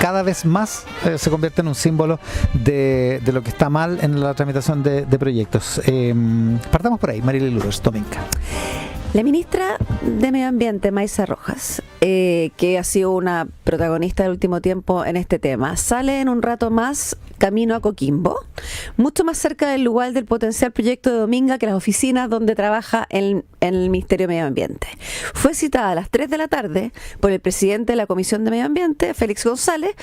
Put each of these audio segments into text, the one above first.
cada vez más se convierte en un símbolo de lo que está mal en la tramitación de proyectos. Partamos por ahí, Marilyn Lourdes, Dominga. La ministra de Medio Ambiente, Maisa Rojas, que ha sido una protagonista del último tiempo en este tema, sale en un rato más camino a Coquimbo, mucho más cerca del lugar del potencial proyecto de Dominga que las oficinas donde trabaja en el Ministerio de Medio Ambiente. Fue citada a las 3 de la tarde por el presidente de la Comisión de Medio Ambiente, Félix González,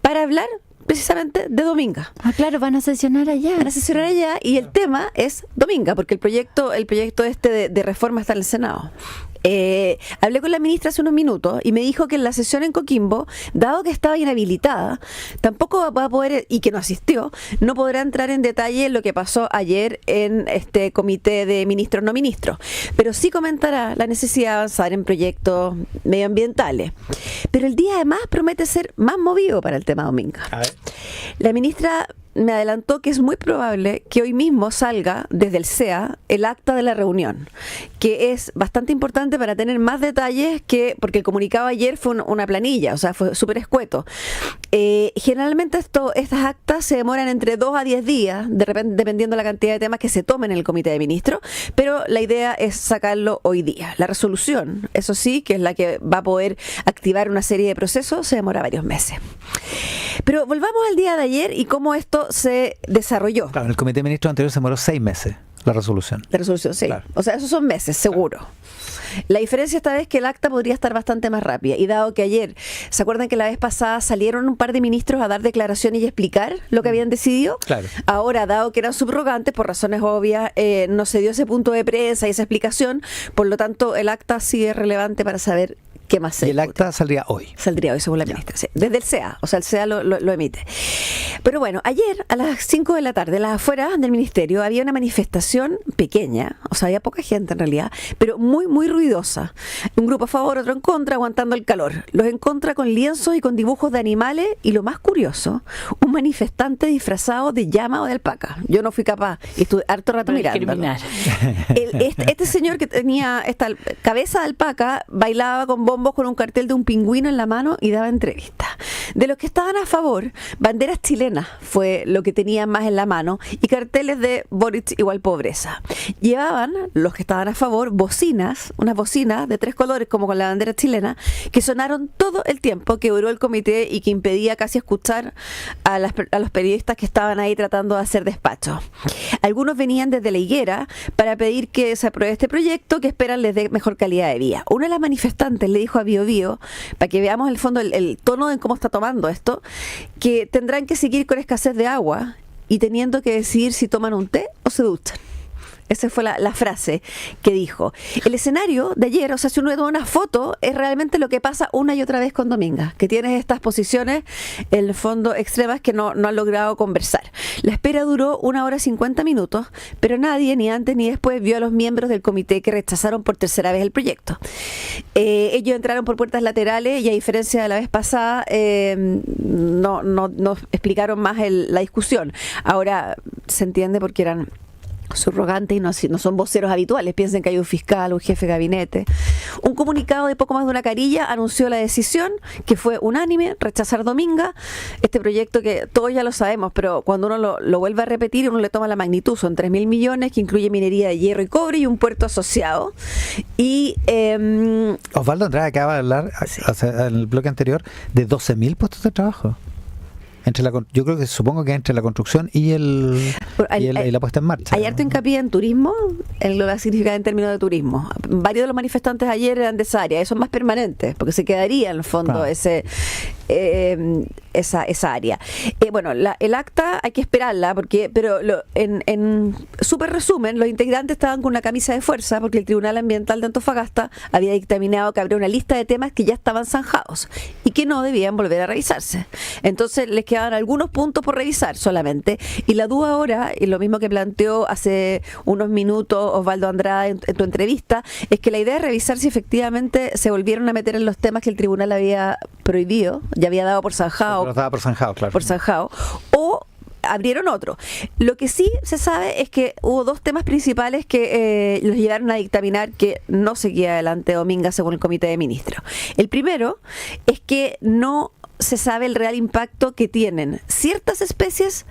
para hablar precisamente de Dominga. Ah, claro, van a sesionar allá. Van a sesionar allá y el tema es Dominga, porque el proyecto este de reforma está en el Senado. Hablé con la ministra hace unos minutos y me dijo que en la sesión en Coquimbo, dado que estaba inhabilitada, tampoco va a poder, y que no asistió, no podrá entrar en detalle en lo que pasó ayer en este comité de ministros no ministros, pero sí comentará la necesidad de avanzar en proyectos medioambientales. Pero el día además promete ser más movido para el tema Dominga. La ministra me adelantó que es muy probable que hoy mismo salga desde el CEA el acta de la reunión, que es bastante importante para tener más detalles, porque el comunicado ayer fue una planilla, o sea, fue súper escueto. Generalmente estas actas se demoran entre 2 a 10 días, de repente, dependiendo de la cantidad de temas que se tomen en el comité de ministros, pero la idea es sacarlo hoy día. La resolución, eso sí, que es la que va a poder activar una serie de procesos, se demora varios meses. Pero volvamos al día de ayer y cómo esto se desarrolló. Claro, en el comité de ministros anterior se demoró 6 meses la resolución. La resolución, sí. Claro. O sea, esos son meses, seguro. Claro. La diferencia esta vez es que el acta podría estar bastante más rápida. Y dado que ayer, ¿se acuerdan que la vez pasada salieron un par de ministros a dar declaraciones y explicar lo que habían decidido? Claro. Ahora, dado que eran subrogantes, por razones obvias, no se dio ese punto de prensa y esa explicación. Por lo tanto, el acta sí es relevante para saber qué más se discute. Y el acta saldría hoy. Saldría hoy, según la ministra. Sí. Desde el CEA, o sea, el CEA lo emite. Pero bueno, ayer a las 5 de la tarde, a las afueras del ministerio, había una manifestación pequeña, o sea, había poca gente en realidad, pero muy, muy ruidosa. Un grupo a favor, otro en contra, aguantando el calor. Los en contra con lienzos y con dibujos de animales, y lo más curioso, un manifestante disfrazado de llama o de alpaca. Yo no fui capaz, y estuve harto rato mirándolo. Este señor que tenía esta cabeza de alpaca bailaba con bombos con un cartel de un pingüino en la mano y daba entrevistas. De los que estaban a favor, banderas chilenas fue lo que tenían más en la mano y carteles de Boric igual pobreza. Llevaban, los que estaban a favor, bocinas, unas bocinas de 3 colores como con la bandera chilena, que sonaron todo el tiempo que duró el comité y que impedía casi escuchar a los periodistas que estaban ahí tratando de hacer despacho. Algunos venían desde la higuera para pedir que se apruebe este proyecto que esperan les dé mejor calidad de vida. Una de las manifestantes le dijo a Bio Bio, para que veamos el fondo, el tono de cómo está tomando esto, que tendrán que seguir con escasez de agua y teniendo que decidir si toman un té o se duchan. Esa fue la frase que dijo. El escenario de ayer, o sea, si uno toma una foto, es realmente lo que pasa una y otra vez con Dominga, que tienes estas posiciones, en el fondo, extremas que no han logrado conversar. La espera duró 1 hora 50 minutos, pero nadie, ni antes ni después, vio a los miembros del comité que rechazaron por tercera vez el proyecto. Ellos entraron por puertas laterales y, a diferencia de la vez pasada, no explicaron más la discusión. Ahora se entiende porque eran subrogantes y no son voceros habituales. Piensen que hay un fiscal, un jefe de gabinete. Un comunicado de poco más de una carilla anunció la decisión, que fue unánime, rechazar Dominga, este proyecto que todos ya lo sabemos, pero cuando uno lo vuelve a repetir, uno le toma la magnitud. Son 3.000 millones, que incluye minería de hierro y cobre y un puerto asociado. Y Osvaldo Andrade acaba de hablar, sí, en el bloque anterior, de 12.000 puestos de trabajo. Yo creo que supongo que entre la construcción y la puesta en marcha. Hay harto hincapié en turismo, en lo que significa en términos de turismo. Varios de los manifestantes ayer eran de esa área, eso es más permanente, porque se quedaría en el fondo esa área. Bueno, el acta hay que esperarla, pero en súper resumen, los integrantes estaban con una camisa de fuerza porque el Tribunal Ambiental de Antofagasta había dictaminado que habría una lista de temas que ya estaban zanjados y que no debían volver a revisarse. Entonces les quedaban algunos puntos por revisar solamente, y la duda ahora, y lo mismo que planteó hace unos minutos Osvaldo Andrade en tu entrevista, es que la idea es revisar si efectivamente se volvieron a meter en los temas que el tribunal había prohibido, ya había dado por zanjado. Pero daba por zanjado, claro. Por zanjado. O abrieron otro. Lo que sí se sabe es que hubo 2 temas principales que los llevaron a dictaminar que no seguía adelante Dominga según el comité de ministros. El primero es que no se sabe el real impacto que tienen ciertas especies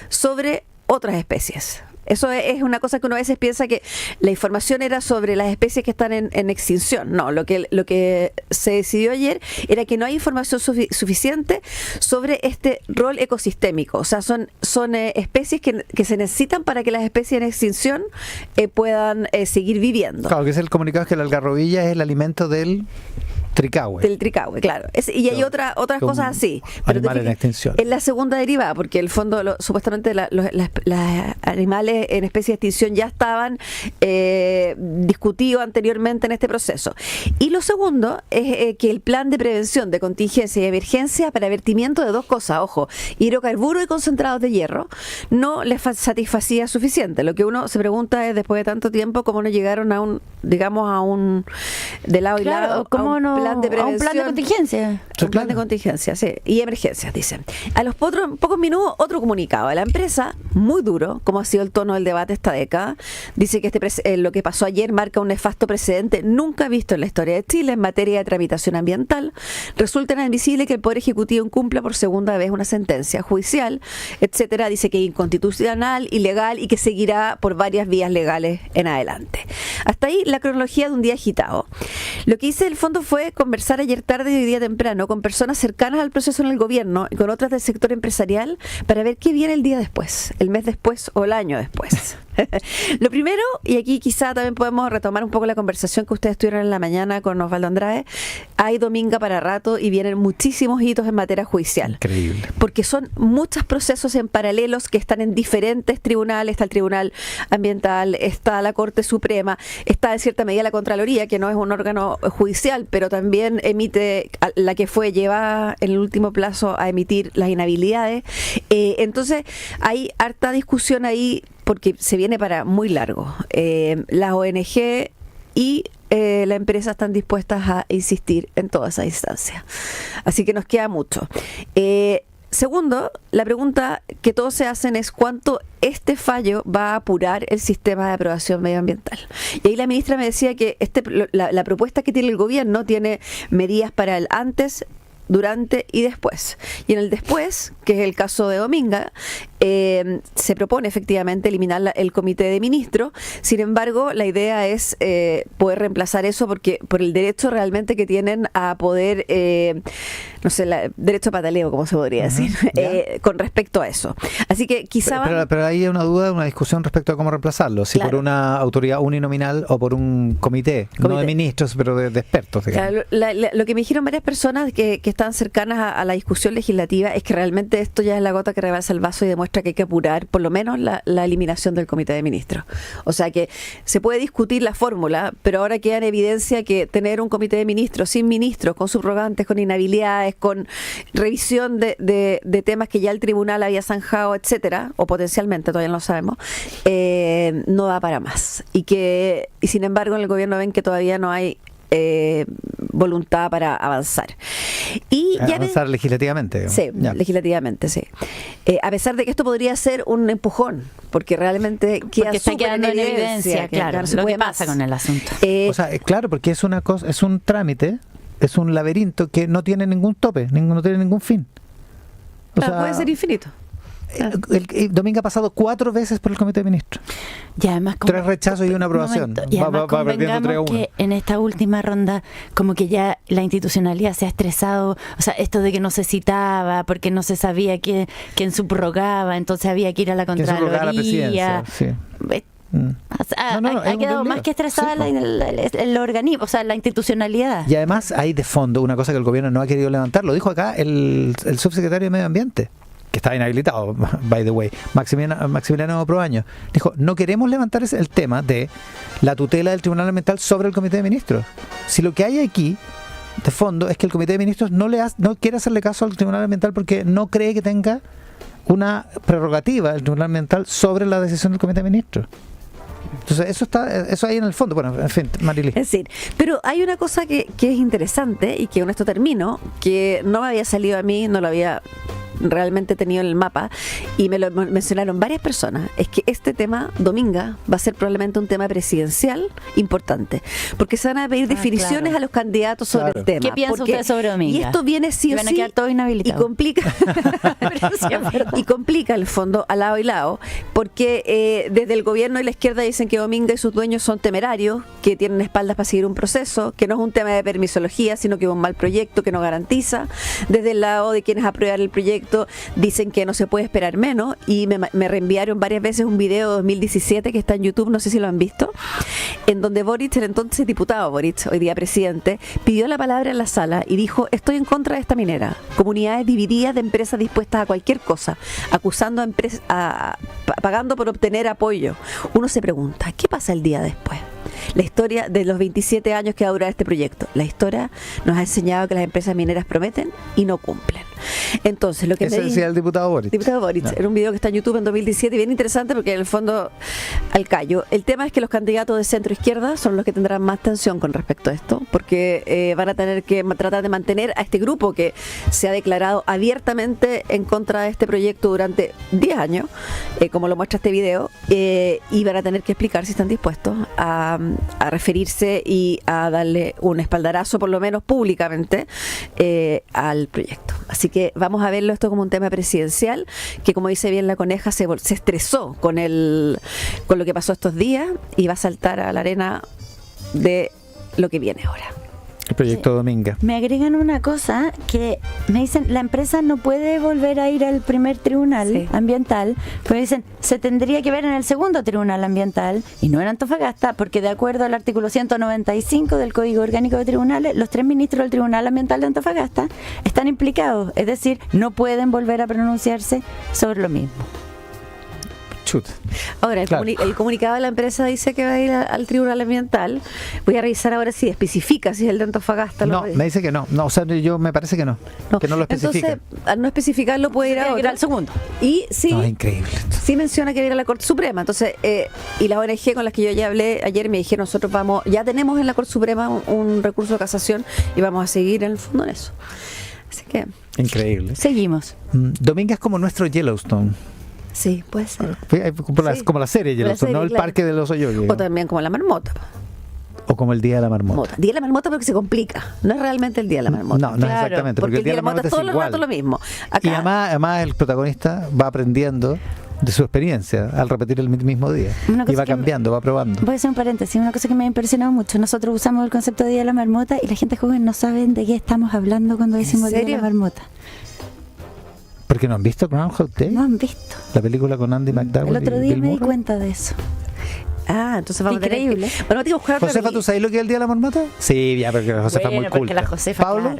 sobre otras especies. Eso es una cosa que uno a veces piensa que la información era sobre las especies que están en extinción. No, lo que se decidió ayer era que no hay información suficiente sobre este rol ecosistémico. O sea, son especies que se necesitan para que las especies en extinción puedan seguir viviendo. Claro, que es el comunicado, es que la algarrobilla es el alimento del tricahue. Del tricahue, claro. Y hay otras cosas así. Pero animal en extinción. Es la segunda derivada, porque el fondo, supuestamente los animales en especie de extinción ya estaban discutidos anteriormente en este proceso. Y lo segundo es que el plan de prevención de contingencia y emergencia para vertimiento de dos cosas, ojo, hidrocarburos y concentrados de hierro, no les satisfacía suficiente. Lo que uno se pregunta es, después de tanto tiempo, cómo no llegaron a un de lado y lado, ¿cómo no? Plan de prevención, a un plan de contingencia. Un plan de contingencia, sí. Y emergencias, dicen. A los pocos minutos, otro comunicado de la empresa, muy duro, como ha sido el tono del debate esta década. Dice que lo que pasó ayer marca un nefasto precedente nunca visto en la historia de Chile en materia de tramitación ambiental. Resulta inadmisible que el Poder Ejecutivo incumpla por segunda vez una sentencia judicial, etcétera. Dice que es inconstitucional, ilegal y que seguirá por varias vías legales en adelante. Hasta ahí la cronología de un día agitado. Lo que hice en el fondo fue conversar ayer tarde y hoy día temprano con personas cercanas al proceso en el gobierno y con otras del sector empresarial para ver qué viene el día después, el mes después o el año después. Lo primero, y aquí quizá también podemos retomar un poco la conversación que ustedes tuvieron en la mañana con Osvaldo Andrade, hay dominga para rato y vienen muchísimos hitos en materia judicial. Increíble. Porque son muchos procesos en paralelos que están en diferentes tribunales. Está el Tribunal Ambiental, está la Corte Suprema, está en cierta medida la Contraloría, que no es un órgano judicial, pero también emite, la que fue llevada en el último plazo a emitir las inhabilidades. Entonces hay harta discusión ahí porque se viene para muy largo. Las ONG y la empresa están dispuestas a insistir en toda esa instancia. Así que nos queda mucho. Segundo, la pregunta que todos se hacen es cuánto este fallo va a apurar el sistema de aprobación medioambiental. Y ahí la ministra me decía que la propuesta que tiene el gobierno tiene medidas para el antes, durante y después. Y en el después, que es el caso de Dominga, se propone efectivamente eliminar el comité de ministros. Sin embargo, la idea es poder reemplazar eso por el derecho realmente que tienen a poder, derecho a pataleo, como se podría decir, con respecto a eso. Así que quizá... Pero hay una duda, una discusión respecto a cómo reemplazarlo. Si por una autoridad uninominal o por un comité. No de ministros, pero de expertos. Claro, lo que me dijeron varias personas que están cercanas a la discusión legislativa es que realmente esto ya es la gota que rebasa el vaso y demuestra que hay que apurar por lo menos la eliminación del comité de ministros. O sea que se puede discutir la fórmula, pero ahora queda en evidencia que tener un comité de ministros sin ministros, con subrogantes, con inhabilidades, con revisión de temas que ya el tribunal había zanjado, etcétera, o potencialmente, todavía no lo sabemos, no da para más. Y sin embargo en el gobierno ven que todavía no hay voluntad para avanzar. Y avanzar legislativamente. Digamos. Sí, legislativamente, sí. A pesar de que esto podría ser un empujón, porque realmente está quedando en evidencia, claro, lo que pasa con el asunto. O sea, claro, porque es una cosa, es un trámite, es un laberinto que no tiene ningún tope, no tiene ningún fin. Puede ser infinito. El Domingo ha pasado 4 veces por el comité de ministros. Y además 3 rechazos y una aprobación. Y además va perdiendo 3-1. Que en esta última ronda como que ya la institucionalidad se ha estresado, o sea, esto de que no se citaba porque no se sabía quién subrogaba, entonces había que ir a la Contraloría. Sí. Ha quedado más que estresada el organismo, o sea, la institucionalidad. Y además hay de fondo una cosa que el gobierno no ha querido levantar, lo dijo acá el subsecretario de Medio Ambiente, que estaba inhabilitado, by the way, Maximiliano Proaño, dijo, no queremos levantar el tema de la tutela del Tribunal Ambiental sobre el Comité de Ministros. Si lo que hay aquí, de fondo, es que el Comité de Ministros no quiere hacerle caso al Tribunal Ambiental porque no cree que tenga una prerrogativa el Tribunal Ambiental sobre la decisión del Comité de Ministros. Entonces, eso ahí en el fondo. Bueno, en fin, Marily. Es decir, pero hay una cosa que es interesante y que con esto termino, que no me había salido a mí, no lo había realmente tenido en el mapa, y me lo mencionaron varias personas, es que este tema, Dominga, va a ser probablemente un tema presidencial importante, porque se van a pedir definiciones claro. a los candidatos sobre el tema. ¿Qué piensa usted sobre Dominga? Y esto viene sí o Van a sí quedar todos inhabilitados. y complica y complica el fondo a lado y lado, porque desde el gobierno y la izquierda dicen que Dominga y sus dueños son temerarios, que tienen espaldas para seguir un proceso, que no es un tema de permisología, sino que es un mal proyecto que no garantiza. Desde el lado de quienes aprueban el proyecto dicen que no se puede esperar menos, y me reenviaron varias veces un video de 2017 que está en YouTube, no sé si lo han visto, en donde Boric, el entonces diputado Boric, hoy día presidente, pidió la palabra en la sala y dijo: estoy en contra de esta minera, comunidades divididas de empresas dispuestas a cualquier cosa, acusando a empresas, pagando por obtener apoyo. Uno se pregunta, ¿qué pasa el día después? La historia de los 27 años que va a durar este proyecto. La historia nos ha enseñado que las empresas mineras prometen y no cumplen. Entonces, lo que Ese decía el diputado Boric. Diputado Boric, era un video que está en YouTube en 2017, bien interesante porque en el fondo, al callo. El tema es que los candidatos de centro izquierda son los que tendrán más tensión con respecto a esto, porque van a tener que tratar de mantener a este grupo que se ha declarado abiertamente en contra de este proyecto durante 10 años, como lo muestra este video, y van a tener que explicar si están dispuestos a referirse y a darle un espaldarazo, por lo menos públicamente, al proyecto. Así que vamos a verlo esto como un tema presidencial, que, como dice bien la Coneja, se estresó con lo que pasó estos días y va a saltar a la arena de lo que viene ahora. El proyecto Dominga. Me agregan una cosa que me dicen, la empresa no puede volver a ir al primer tribunal ambiental, pero dicen, se tendría que ver en el segundo tribunal ambiental y no en Antofagasta, porque de acuerdo al artículo 195 del Código Orgánico de Tribunales, los 3 ministros del Tribunal Ambiental de Antofagasta están implicados, es decir, no pueden volver a pronunciarse sobre lo mismo. Ahora, el comunicado de la empresa dice que va a ir al tribunal ambiental. Voy a revisar ahora si especifica si es el de Antofagasta. No, me dice que no. No, o sea, yo me parece que no. Que no lo especifica. Entonces, al no especificarlo, puede ir a otro. Al segundo. Y sí, no, es increíble esto. Sí menciona que va a ir a la Corte Suprema. Entonces, y la ONG con las que yo ya hablé ayer me dijeron, nosotros ya tenemos en la Corte Suprema un recurso de casación y vamos a seguir en el fondo en eso. Así que... Increíble. Seguimos. Dominga es como nuestro Yellowstone. Sí, puede ser. Como la serie Yellowstone, no el parque del oso yogi. O también como la marmota. O como el Día de la Marmota. Día de la Marmota porque se complica. No es realmente el Día de la Marmota. No, no es exactamente. Porque el Día de la Marmota es todo el rato lo mismo. Acá, y además el protagonista va aprendiendo de su experiencia al repetir el mismo día. Y va cambiando, va probando. Voy a hacer un paréntesis, una cosa que me ha impresionado mucho. Nosotros usamos el concepto de Día de la Marmota y la gente joven no sabe de qué estamos hablando cuando decimos Día de la Marmota. ¿Porque no han visto Groundhog Day? No han visto. La película con Andy McDowell. El otro día me di cuenta de eso. Entonces vamos increíble. a tener que... Bueno, tengo que buscar Josefa, ¿tú sabes lo que es el Día de la Marmota? Sí, ya, porque Josefa es muy culta. La Josefa, ¿Pablo?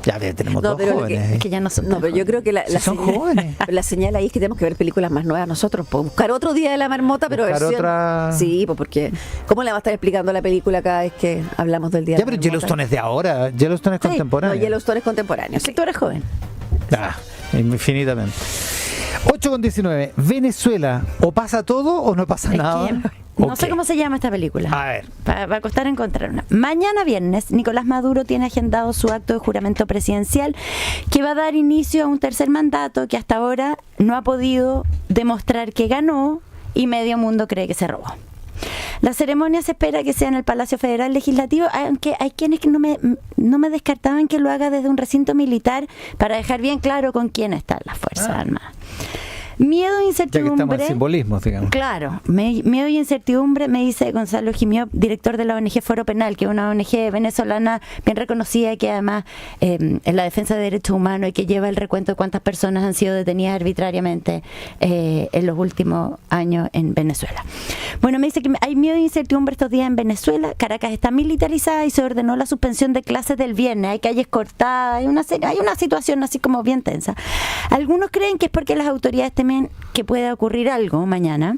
Claro. Ya tenemos dos jóvenes. Es que ya no son pero yo creo que son jóvenes. La señal ahí es que tenemos que ver películas más nuevas nosotros. Buscar otro Día de la Marmota, pero buscar versión... otra... Sí, pues porque... ¿Cómo le va a estar explicando la película cada vez que hablamos del Día de la Marmota? Ya, pero Yellowstone es de ahora. Yellowstone es contemporáneo. No, Yellowstone es contemporáneo. Sí. Tú eres joven. Infinitamente. 8:19. Venezuela, o pasa todo o no pasa nada. No sé cómo se llama esta película. A ver. Va a costar encontrar una. Mañana viernes, Nicolás Maduro tiene agendado su acto de juramento presidencial que va a dar inicio a un tercer mandato que hasta ahora no ha podido demostrar que ganó y medio mundo cree que se robó. La ceremonia se espera que sea en el Palacio Federal Legislativo, aunque hay quienes que no me descartaban que lo haga desde un recinto militar para dejar bien claro con quién están las Fuerzas Armadas. Miedo e incertidumbre. Ya que estamos en simbolismo, digamos. Claro, miedo y incertidumbre, me dice Gonzalo Jimió, director de la ONG Foro Penal, que es una ONG venezolana bien reconocida, que además en la defensa de derechos humanos y que lleva el recuento de cuántas personas han sido detenidas arbitrariamente en los últimos años en Venezuela. Bueno, me dice que hay miedo e incertidumbre estos días en Venezuela. Caracas está militarizada y se ordenó la suspensión de clases del viernes. Hay calles cortadas, hay una situación así como bien tensa. Algunos creen que es porque las autoridades temen que pueda ocurrir algo mañana.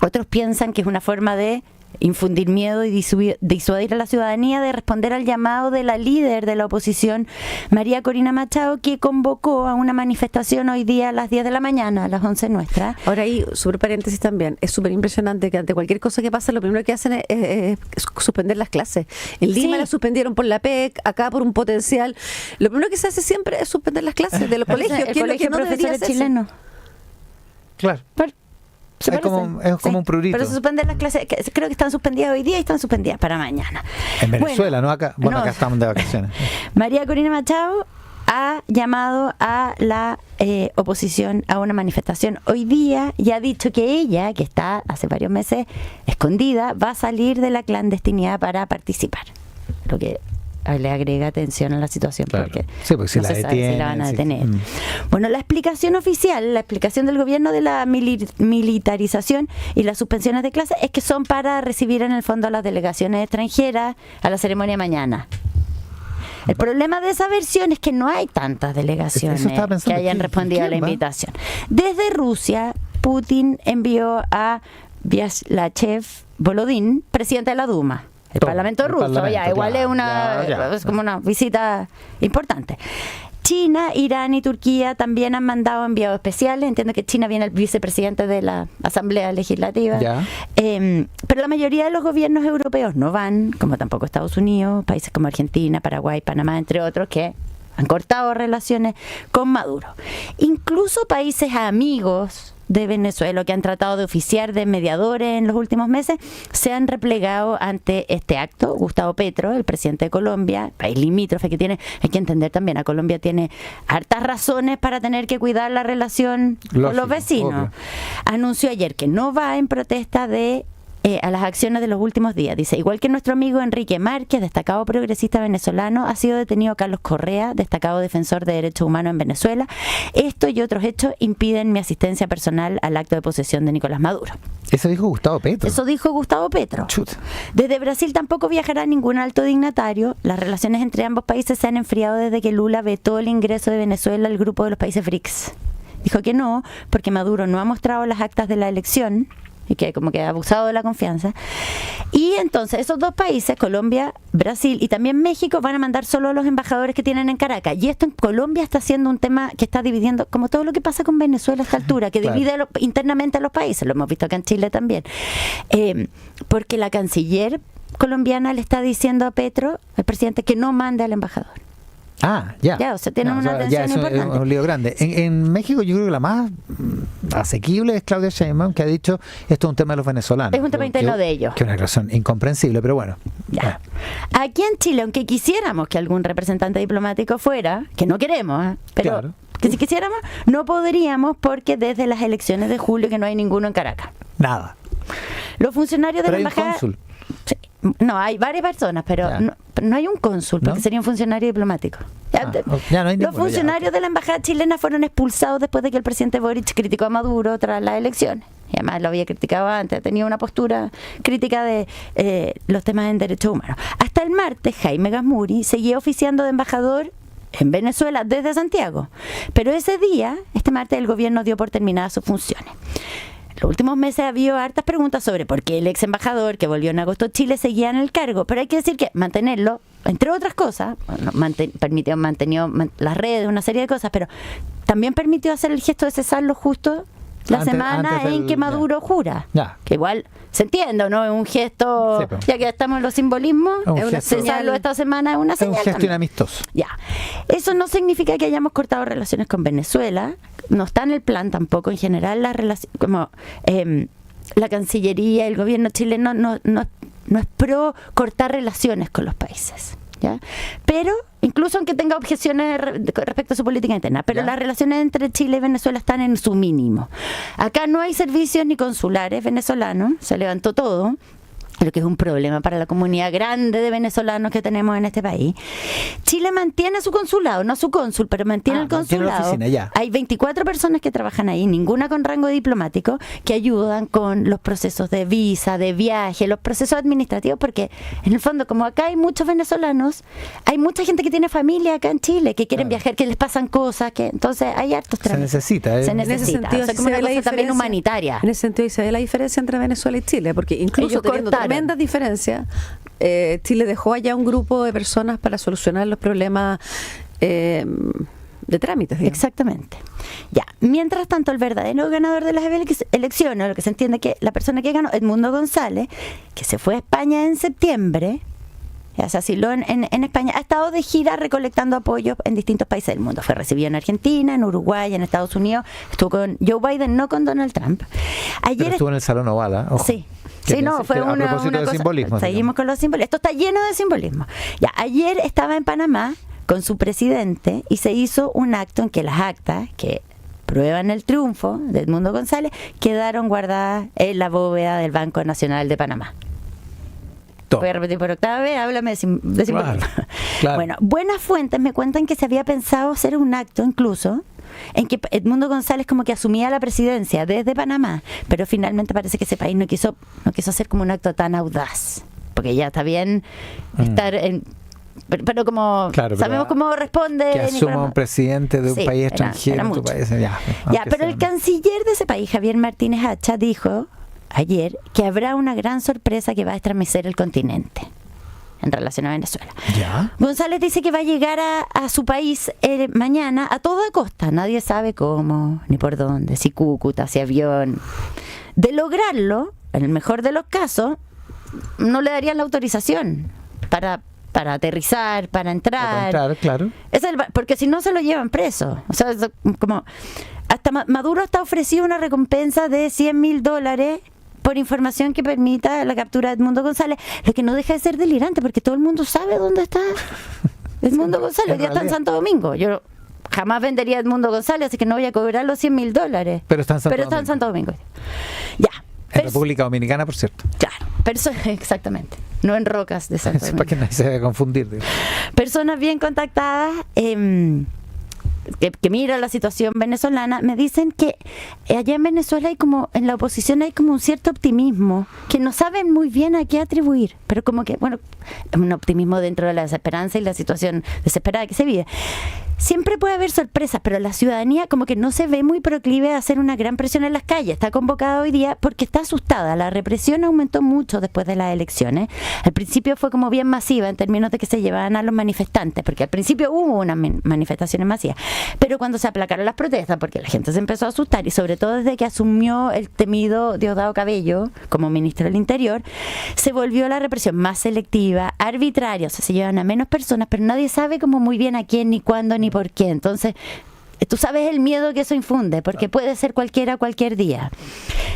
Otros piensan que es una forma de infundir miedo y disuadir a la ciudadanía de responder al llamado de la líder de la oposición, María Corina Machado, que convocó a una manifestación hoy día a las 10 de la mañana, a las 11 nuestras. Ahora ahí, súper paréntesis también, es súper impresionante que ante cualquier cosa que pasa, lo primero que hacen es suspender las clases. En Lima la suspendieron por la PEC, acá por un potencial. Lo primero que se hace siempre es suspender las clases de los colegios. El colegio de profesores chilenos. Claro. Es como un prurito. Pero se suspenden las clases, creo que están suspendidas hoy día y están suspendidas para mañana. En Venezuela, ¿no? Acá, acá estamos de vacaciones. María Corina Machado ha llamado a la oposición a una manifestación hoy día y ha dicho que ella, que está hace varios meses escondida, va a salir de la clandestinidad para participar. Lo que le agrega atención a la situación, claro. Porque si no se sabe si la van a detener. Bueno, la explicación oficial, la explicación del gobierno de la militarización y las suspensiones de clases es que son para recibir en el fondo a las delegaciones extranjeras a la ceremonia mañana. El problema de esa versión es que no hay tantas delegaciones que hayan respondido a la invitación. Desde Rusia, Putin envió a Vyacheslav Volodin, presidente de la Duma. El Parlamento ruso, igual es como una visita importante. China, Irán y Turquía también han mandado enviados especiales. Entiendo que China viene el vicepresidente de la Asamblea Legislativa. Pero la mayoría de los gobiernos europeos no van, como tampoco Estados Unidos, países como Argentina, Paraguay, Panamá, entre otros, que han cortado relaciones con Maduro. Incluso países amigos de Venezuela, que han tratado de oficiar de mediadores en los últimos meses, se han replegado ante este acto. Gustavo Petro, el presidente de Colombia, país limítrofe que tiene, hay que entender también, a Colombia tiene hartas razones para tener que cuidar la relación con los vecinos. Obvio. Anunció ayer que no va en protesta a las acciones de los últimos días. Dice, igual que nuestro amigo Enrique Márquez, destacado progresista venezolano, ha sido detenido Carlos Correa, destacado defensor de derechos humanos en Venezuela. Esto y otros hechos impiden mi asistencia personal al acto de posesión de Nicolás Maduro. Eso dijo Gustavo Petro. Eso dijo Gustavo Petro. Chuta. Desde Brasil tampoco viajará ningún alto dignatario. Las relaciones entre ambos países se han enfriado desde que Lula vetó el ingreso de Venezuela al grupo de los países BRICS. Dijo que no, porque Maduro no ha mostrado las actas de la elección y que como que ha abusado de la confianza. Y entonces esos dos países, Colombia, Brasil y también México, van a mandar solo a los embajadores que tienen en Caracas. Y esto en Colombia está siendo un tema que está dividiendo, como todo lo que pasa con Venezuela a esta altura, que divide internamente a los países. Lo hemos visto acá en Chile también. Porque la canciller colombiana le está diciendo a Petro, al presidente, que no mande al embajador. Ya, o sea, tienen una tensión importante. Es un lío grande. En México yo creo que la más asequible es Claudia Sheinbaum, que ha dicho esto es un tema de los venezolanos. Es un tema interno de ellos. Que es una razón incomprensible, pero bueno. Ya. Aquí en Chile, aunque quisiéramos que algún representante diplomático fuera, que no queremos, pero que si quisiéramos, no podríamos porque desde las elecciones de julio que no hay ninguno en Caracas. Nada. Los funcionarios de la embajada... Cónsul. Sí, no, hay varias personas, pero no hay un cónsul, porque sería un funcionario diplomático. Los funcionarios de la embajada chilena fueron expulsados después de que el presidente Boric criticó a Maduro tras las elecciones. Y además lo había criticado antes, tenía una postura crítica de los temas en derechos humanos. Hasta el martes, Jaime Gazmuri seguía oficiando de embajador en Venezuela desde Santiago. Pero ese día, este martes, el gobierno dio por terminadas sus funciones. En los últimos meses ha habido hartas preguntas sobre por qué el ex embajador que volvió en agosto a Chile seguía en el cargo, pero hay que decir que mantenerlo, entre otras cosas, mantenió las redes, una serie de cosas, pero también permitió hacer el gesto de cesarlo justo la semana en que Maduro jura. Que igual se entiende, ¿no? Es un gesto, ya que estamos en los simbolismos, cesarlo esta semana es una señal. Es un gesto inamistoso. Eso no significa que hayamos cortado relaciones con Venezuela, no está en el plan tampoco en general la relación, como la Cancillería, el gobierno chileno no es pro cortar relaciones con los países. ¿Ya? Pero, incluso aunque tenga objeciones respecto a su política interna, pero las relaciones entre Chile y Venezuela están en su mínimo. Acá no hay servicios ni consulares venezolanos, se levantó todo, lo que es un problema para la comunidad grande de venezolanos que tenemos en este país. Chile mantiene su consulado, no su cónsul, pero mantiene el consulado. Mantiene la oficina, hay 24 personas que trabajan ahí, ninguna con rango diplomático, que ayudan con los procesos de visa, de viaje, los procesos administrativos, porque en el fondo, como acá hay muchos venezolanos, hay mucha gente que tiene familia acá en Chile, que quieren viajar, que les pasan cosas, que entonces hay hartos trámites. Se necesita. En ese sentido, o sea, como una cosa también humanitaria. En ese sentido, se ve la diferencia entre Venezuela y Chile, porque incluso teniendo tremendas diferencias. Chile dejó allá un grupo de personas para solucionar los problemas de trámites, digamos. Exactamente. Ya. Mientras tanto, el verdadero ganador de las elecciones, lo que se entiende que la persona que ganó, Edmundo González, que se fue a España en septiembre, ya se asiló en España, ha estado de gira recolectando apoyo en distintos países del mundo. Fue recibido en Argentina, en Uruguay, en Estados Unidos. Estuvo con Joe Biden, no con Donald Trump. Pero estuvo en el Salón Oval, ¿eh? Ojo. Sí. Sí, no, fue a propósito de cosa, simbolismo. Seguimos con los símbolos. Esto está lleno de simbolismo. Ya, ayer estaba en Panamá con su presidente y se hizo un acto en que las actas que prueban el triunfo de Edmundo González quedaron guardadas en la bóveda del Banco Nacional de Panamá. Voy a repetir por octava vez, háblame de simbolismo. Claro. Bueno, buenas fuentes me cuentan que se había pensado hacer un acto incluso en que Edmundo González como que asumía la presidencia desde Panamá, pero finalmente parece que ese país no quiso hacer como un acto tan audaz, porque ya está bien estar en... Pero como sabemos cómo responde que asuma un presidente de un país extranjero era en tu país, ya, pero el canciller de ese país, Javier Martínez Hacha, dijo ayer que habrá una gran sorpresa que va a estremecer el continente en relación a Venezuela. ¿Ya? González dice que va a llegar a su país mañana a toda costa. Nadie sabe cómo, ni por dónde, si Cúcuta, si avión. De lograrlo, en el mejor de los casos, no le darían la autorización para aterrizar, para entrar. Claro. Porque si no se lo llevan preso. O sea, como hasta Maduro está ofrecido una recompensa de $100,000 por información que permita la captura de Edmundo González, lo que no deja de ser delirante, porque todo el mundo sabe dónde está Edmundo González. Hoy día está en Santo Domingo. Yo jamás vendería a Edmundo González, así que no voy a cobrar los $100,000. Pero está en Santo Domingo. Ya. En República Dominicana, por cierto. Claro, exactamente. No en Rocas de Santo Domingo. Para que nadie se vaya a confundir. Personas bien contactadas que miran la situación venezolana me dicen que allá en Venezuela en la oposición hay como un cierto optimismo que no saben muy bien a qué atribuir, pero como que, bueno, un optimismo dentro de la desesperanza y la situación desesperada que se vive. Siempre puede haber sorpresas, pero la ciudadanía como que no se ve muy proclive a hacer una gran presión en las calles. Está convocada hoy día porque está asustada. La represión aumentó mucho después de las elecciones. Al principio fue como bien masiva en términos de que se llevaban a los manifestantes, porque al principio hubo unas manifestaciones masivas. Pero cuando se aplacaron las protestas, porque la gente se empezó a asustar, y sobre todo desde que asumió el temido Diosdado Cabello como ministro del Interior, se volvió la represión más selectiva, arbitraria. O sea, se llevan a menos personas, pero nadie sabe como muy bien a quién, ni cuándo, ni por qué. Entonces, tú sabes el miedo que eso infunde, porque puede ser cualquiera cualquier día.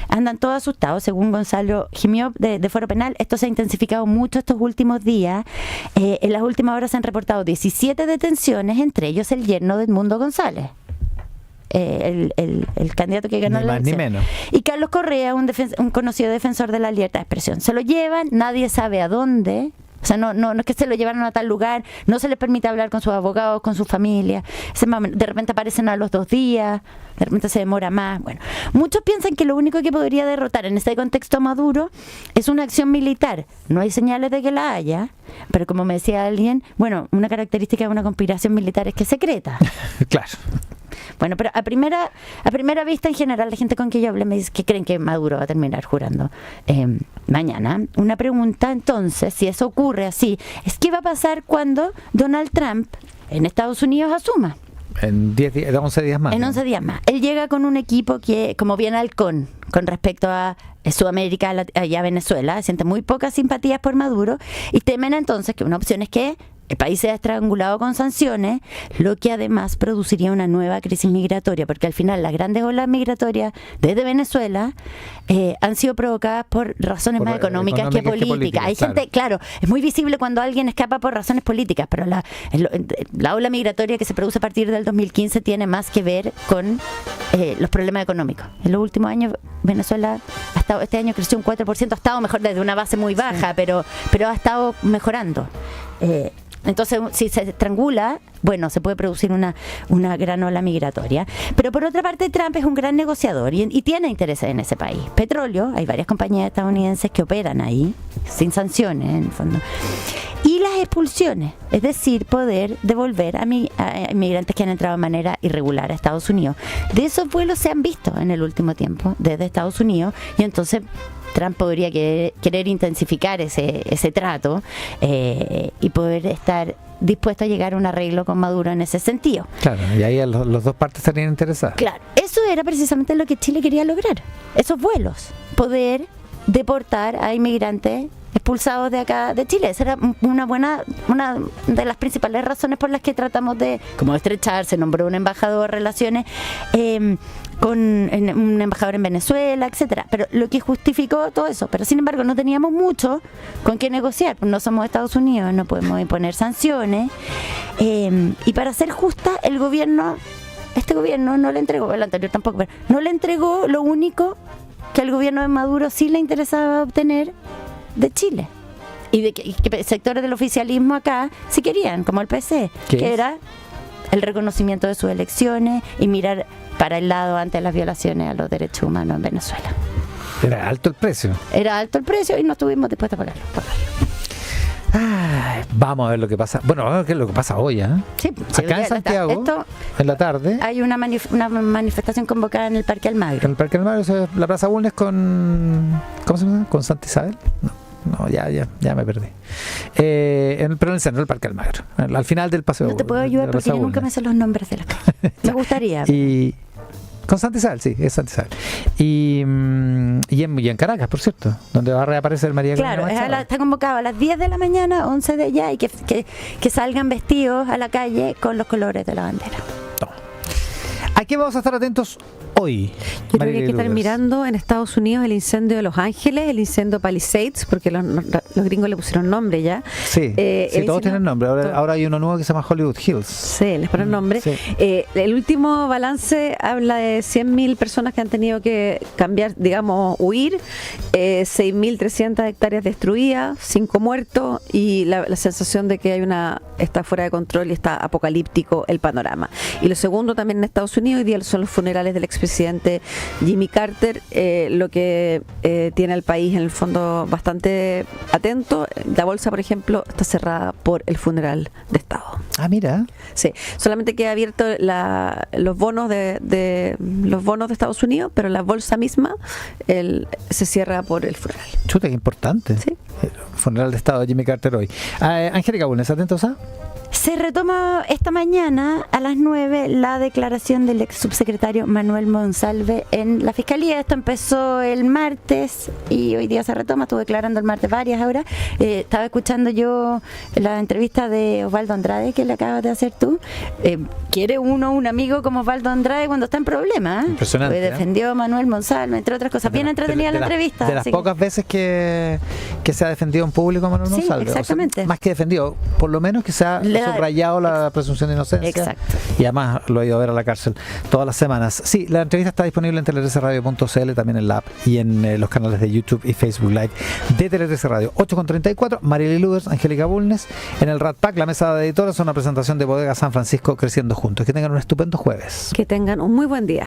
Andan todos asustados, según Gonzalo Jimiop de Foro Penal. Esto se ha intensificado mucho estos últimos días. En las últimas horas se han reportado 17 detenciones, entre ellos el yerno de Edmundo González. El candidato que ganó la elección. Ni menos. Y Carlos Correa, un conocido defensor de la libertad de expresión. Se lo llevan, nadie sabe a dónde. O sea, no es que se lo llevaron a tal lugar, no se les permite hablar con sus abogados, con su familia. De repente aparecen a los 2 días, de repente se demora más. Bueno, muchos piensan que lo único que podría derrotar en este contexto a Maduro es una acción militar. No hay señales de que la haya, pero como me decía alguien, bueno, una característica de una conspiración militar es que es secreta. Claro. Bueno, pero a primera vista, en general, la gente con que yo hablé me dice que creen que Maduro va a terminar jurando mañana. Una pregunta, entonces, si eso ocurre así, es ¿qué va a pasar cuando Donald Trump en Estados Unidos asuma? En 11 días más. En 11 días más. Él llega con un equipo que, como bien halcón, con respecto a Sudamérica y a Venezuela, siente muy pocas simpatías por Maduro y temen entonces que una opción es que el país sea estrangulado con sanciones, lo que además produciría una nueva crisis migratoria, porque al final las grandes olas migratorias desde Venezuela han sido provocadas por razones más económicas que políticas. Hay gente, claro, es muy visible cuando alguien escapa por razones políticas, pero la ola migratoria que se produce a partir del 2015 tiene más que ver con los problemas económicos. En los últimos años Venezuela este año creció un 4%, ha estado mejor desde una base muy baja, pero ha estado mejorando. Entonces, si se estrangula bueno, se puede producir una gran ola migratoria. Pero por otra parte, Trump es un gran negociador y tiene intereses en ese país. Petróleo, hay varias compañías estadounidenses que operan ahí, sin sanciones en el fondo. Y las expulsiones, es decir, poder devolver a inmigrantes que han entrado de manera irregular a Estados Unidos. De esos vuelos se han visto en el último tiempo desde Estados Unidos, y entonces Trump podría querer intensificar ese trato y poder estar dispuesto a llegar a un arreglo con Maduro en ese sentido. Claro, y ahí los dos partes estarían interesadas. Claro, eso era precisamente lo que Chile quería lograr, esos vuelos, poder deportar a inmigrantes expulsados de acá de Chile. Esa era una de las principales razones por las que tratamos de como estrechar. Se nombró un embajador de relaciones con un embajador en Venezuela, etcétera. Pero lo que justificó todo eso, pero sin embargo no teníamos mucho con qué negociar. No somos Estados Unidos, no podemos imponer sanciones, y para ser justa, este gobierno no le entregó, el anterior tampoco, pero no le entregó lo único que al gobierno de Maduro sí le interesaba obtener de Chile, y de que sectores del oficialismo acá sí querían, como el PC, que era el reconocimiento de sus elecciones y mirar para el lado ante las violaciones a los derechos humanos en Venezuela. Era alto el precio. Era alto el precio y no estuvimos dispuestos a pagarlo. Ay, vamos a ver lo que pasa. Bueno, vamos a ver qué es lo que pasa hoy, ¿eh? Sí, acá en Santiago, en la tarde, hay una manifestación convocada en el Parque Almagro. En el Parque Almagro, la Plaza Bulnes con... ¿Cómo se llama? ¿Con Santa Isabel? No, ya me perdí. Pero en el centro del Parque Almagro, al final del paseo. No te puedo ayudar porque yo nunca me sé los nombres de las calles. Me gustaría. Y con Santa Isabel, sí, es Santa Isabel. Y en Caracas, por cierto, donde va a reaparecer María Claro, Corina. está convocado a las 10 de la mañana, 11 de allá, y que salgan vestidos a la calle con los colores de la bandera. No. ¿A qué vamos a estar atentos hoy? Yo creo que hay que estar mirando en Estados Unidos el incendio de Los Ángeles, el incendio Palisades, porque los gringos le pusieron nombre ya. Sí, todos tienen nombre. Ahora hay uno nuevo que se llama Hollywood Hills. Sí, les ponen nombre. Sí. El último balance habla de 100.000 personas que han tenido que cambiar, digamos, huir, 6.300 hectáreas destruidas, 5 muertos, y la sensación de que está fuera de control y está apocalíptico el panorama. Y lo segundo también en Estados Unidos, hoy día son los funerales del expresidente Jimmy Carter, lo que tiene al país en el fondo bastante atento. La bolsa, por ejemplo, está cerrada por el funeral de Estado. Ah, mira. Sí, solamente queda abierto los bonos de Estados Unidos, pero la bolsa misma se cierra por el funeral. Chuta, qué importante. Sí. El funeral de Estado de Jimmy Carter hoy. Angélica Bulnes, ¿atentos a? Se retoma esta mañana a las 9 la declaración del ex subsecretario Manuel Monsalve en la Fiscalía. Esto empezó el martes y hoy día se retoma. Estuve declarando el martes varias horas. Estaba escuchando yo la entrevista de Osvaldo Andrade que le acabas de hacer tú. ¿Quiere un amigo como Osvaldo Andrade cuando está en problemas? Impresionante. Defendió a Manuel Monsalve, entre otras cosas. Bien entretenida la entrevista. De las pocas veces que se ha defendido en público Manuel Monsalve. Exactamente. O sea, más que defendido, por lo menos que se ha subrayado la presunción de inocencia. Exacto. Y además lo he ido a ver a la cárcel todas las semanas. Sí, la entrevista está disponible en tele13radio.cl, también en la app y en los canales de YouTube y Facebook Live de Tele13 Radio. 8:34, Marieli Luders, Angélica Bulnes. En el Rat Pack, la mesa de editores, una presentación de Bodega San Francisco, creciendo juntos. Que tengan un estupendo jueves. Que tengan un muy buen día.